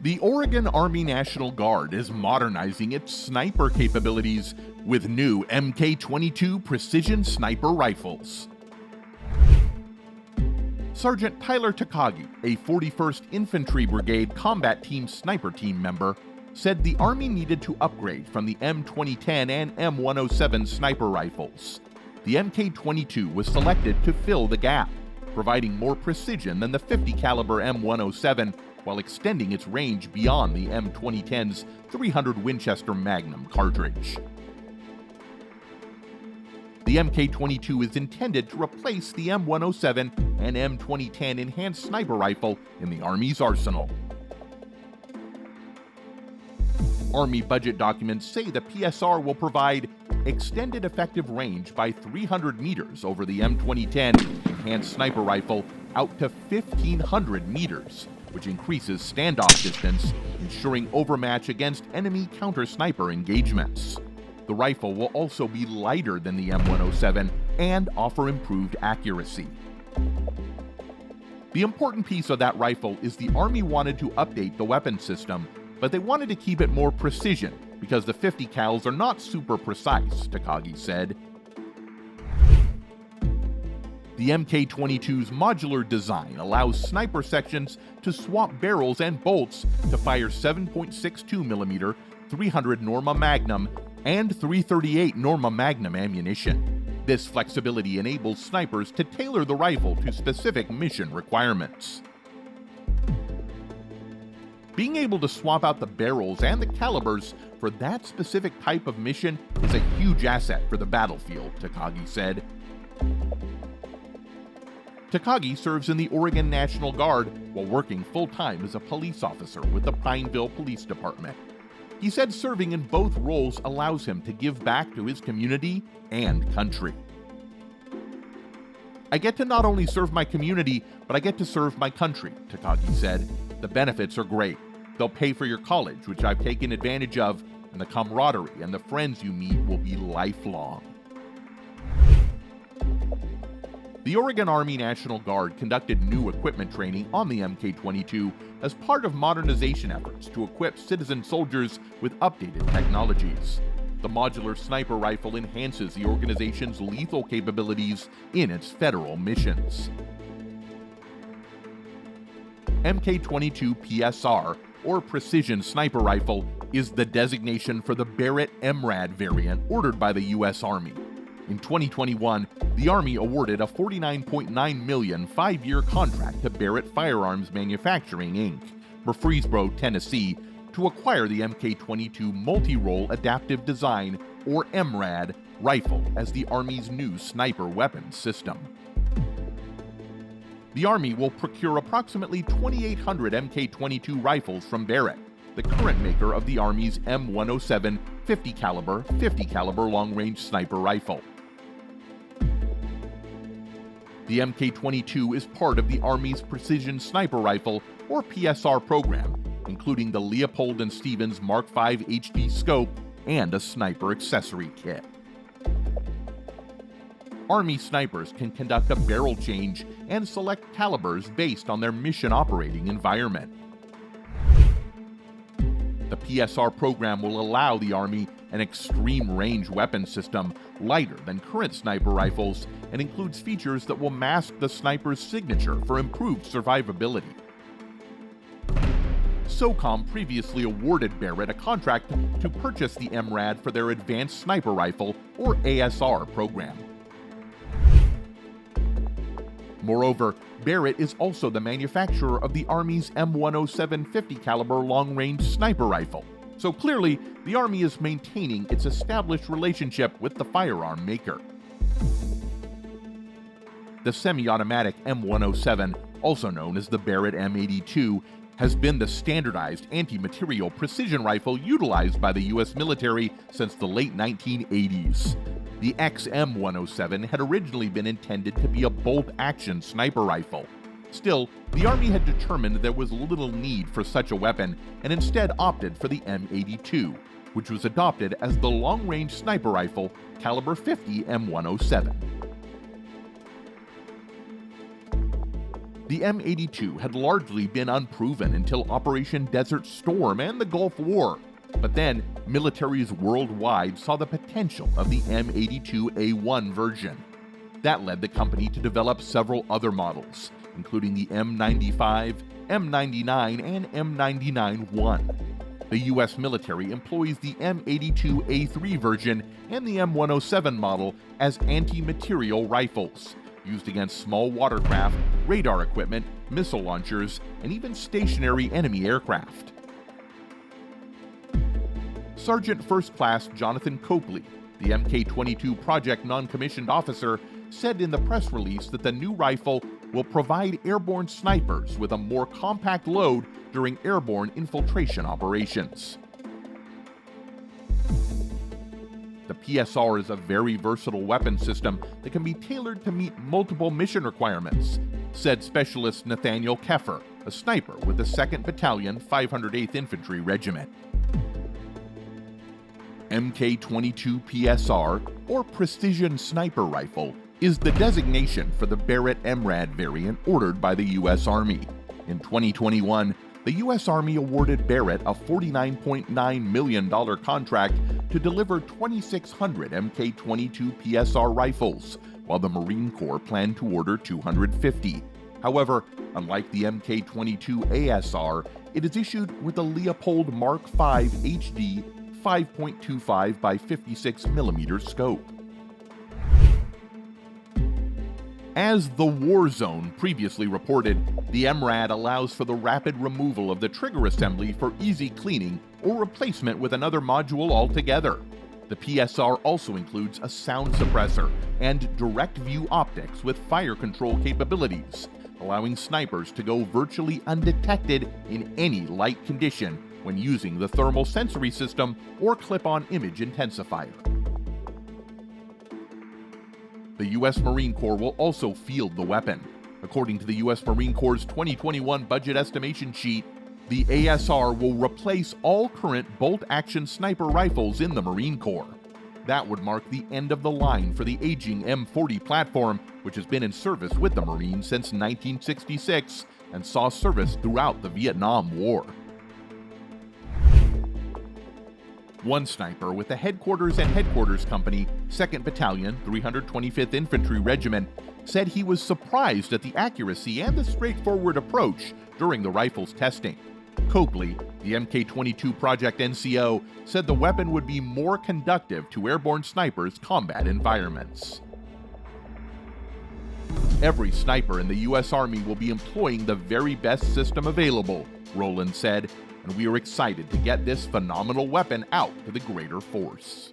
The Oregon Army National Guard is modernizing its sniper capabilities with new Mk-22 precision sniper rifles. Sergeant Tyler Takagi, a 41st Infantry Brigade Combat Team Sniper Team member, said the Army needed to upgrade from the M2010 and M107 sniper rifles. The Mk-22 was selected to fill the gap, providing more precision than the 50 caliber M107 while extending its range beyond the M2010's 300 Winchester Magnum cartridge. The Mk-22 is intended to replace the M107 and M2010 enhanced sniper rifle in the Army's arsenal. Army budget documents say the PSR will provide extended effective range by 300 meters over the M2010 enhanced sniper rifle out to 1,500 meters, which increases standoff distance, ensuring overmatch against enemy counter-sniper engagements. The rifle will also be lighter than the M107 and offer improved accuracy. The important piece of that rifle is the Army wanted to update the weapon system, but they wanted to keep it more precision because the 50 cals are not super precise, Takagi said. The Mk-22's modular design allows sniper sections to swap barrels and bolts to fire 7.62mm 300 Norma Magnum and 338 Norma Magnum ammunition. This flexibility enables snipers to tailor the rifle to specific mission requirements. Being able to swap out the barrels and the calibers for that specific type of mission is a huge asset for the battlefield, Takagi said. Takagi serves in the Oregon National Guard while working full-time as a police officer with the Pineville Police Department. He said serving in both roles allows him to give back to his community and country. "I get to not only serve my community, but I get to serve my country," Takagi said. "The benefits are great. They'll pay for your college, which I've taken advantage of, and the camaraderie and the friends you meet will be lifelong." The Oregon Army National Guard conducted new equipment training on the Mk-22 as part of modernization efforts to equip citizen soldiers with updated technologies. The modular sniper rifle enhances the organization's lethal capabilities in its federal missions. Mk-22 PSR, or Precision Sniper Rifle, is the designation for the Barrett MRAD variant ordered by the U.S. Army. In 2021, the Army awarded a $49.9 million five-year contract to Barrett Firearms Manufacturing, Inc., Murfreesboro, Tennessee, to acquire the Mk-22 Multi-Role Adaptive Design, or MRAD, rifle as the Army's new sniper weapons system. The Army will procure approximately 2,800 Mk-22 rifles from Barrett, the current maker of the Army's M107 50 caliber long-range sniper rifle. The Mk-22 is part of the Army's Precision Sniper Rifle, or PSR program, including the Leopold & Stevens Mark V HD scope and a sniper accessory kit. Army snipers can conduct a barrel change and select calibers based on their mission operating environment. The PSR program will allow the Army an extreme range weapon system lighter than current sniper rifles and includes features that will mask the sniper's signature for improved survivability. SOCOM previously awarded Barrett a contract to purchase the MRAD for their Advanced Sniper Rifle, or ASR, program. Moreover, Barrett is also the manufacturer of the Army's M107 50 caliber long-range sniper rifle, so clearly the Army is maintaining its established relationship with the firearm maker. The semi-automatic M107, also known as the Barrett M82, has been the standardized anti-material precision rifle utilized by the U.S. military since the late 1980s. The XM107 had originally been intended to be a bolt-action sniper rifle. Still, the Army had determined there was little need for such a weapon and instead opted for the M82, which was adopted as the long-range sniper rifle caliber 50 M107. The M82 had largely been unproven until Operation Desert Storm and the Gulf War, but then militaries worldwide saw the potential of the M82A1 version. That led the company to develop several other models, including the M95, M99, and M99-1. The U.S. military employs the M82A3 version and the M107 model as anti-material rifles, used against small watercraft, radar equipment, missile launchers, and even stationary enemy aircraft. Sergeant First Class Jonathan Copley, the Mk-22 project non-commissioned officer, said in the press release that the new rifle will provide airborne snipers with a more compact load during airborne infiltration operations. The PSR is a very versatile weapon system that can be tailored to meet multiple mission requirements, said Specialist Nathaniel Keffer, a sniper with the 2nd Battalion, 508th Infantry Regiment. Mk-22 PSR, or Precision Sniper Rifle, is the designation for the Barrett MRAD variant ordered by the U.S. Army. In 2021, the U.S. Army awarded Barrett a $49.9 million contract to deliver 2,600 Mk-22 PSR rifles, while the Marine Corps planned to order 250. However, unlike the Mk-22 ASR, it is issued with a Leopold Mark V HD 5.25 by 56 mm scope. As The War Zone previously reported, the MRAD allows for the rapid removal of the trigger assembly for easy cleaning or replacement with another module altogether. The PSR also includes a sound suppressor and direct view optics with fire control capabilities, allowing snipers to go virtually undetected in any light condition when using the thermal sensory system or clip-on image intensifier. The U.S. Marine Corps will also field the weapon. According to the U.S. Marine Corps' 2021 budget estimation sheet, the ASR will replace all current bolt-action sniper rifles in the Marine Corps. That would mark the end of the line for the aging M40 platform, which has been in service with the Marines since 1966 and saw service throughout the Vietnam War. One sniper with the Headquarters and Headquarters Company, 2nd Battalion, 325th Infantry Regiment, said he was surprised at the accuracy and the straightforward approach during the rifle's testing. Copley, the Mk-22 Project NCO, said the weapon would be more conductive to airborne snipers' combat environments. Every sniper in the U.S. Army will be employing the very best system available, Rowland said, and we are excited to get this phenomenal weapon out to the greater force.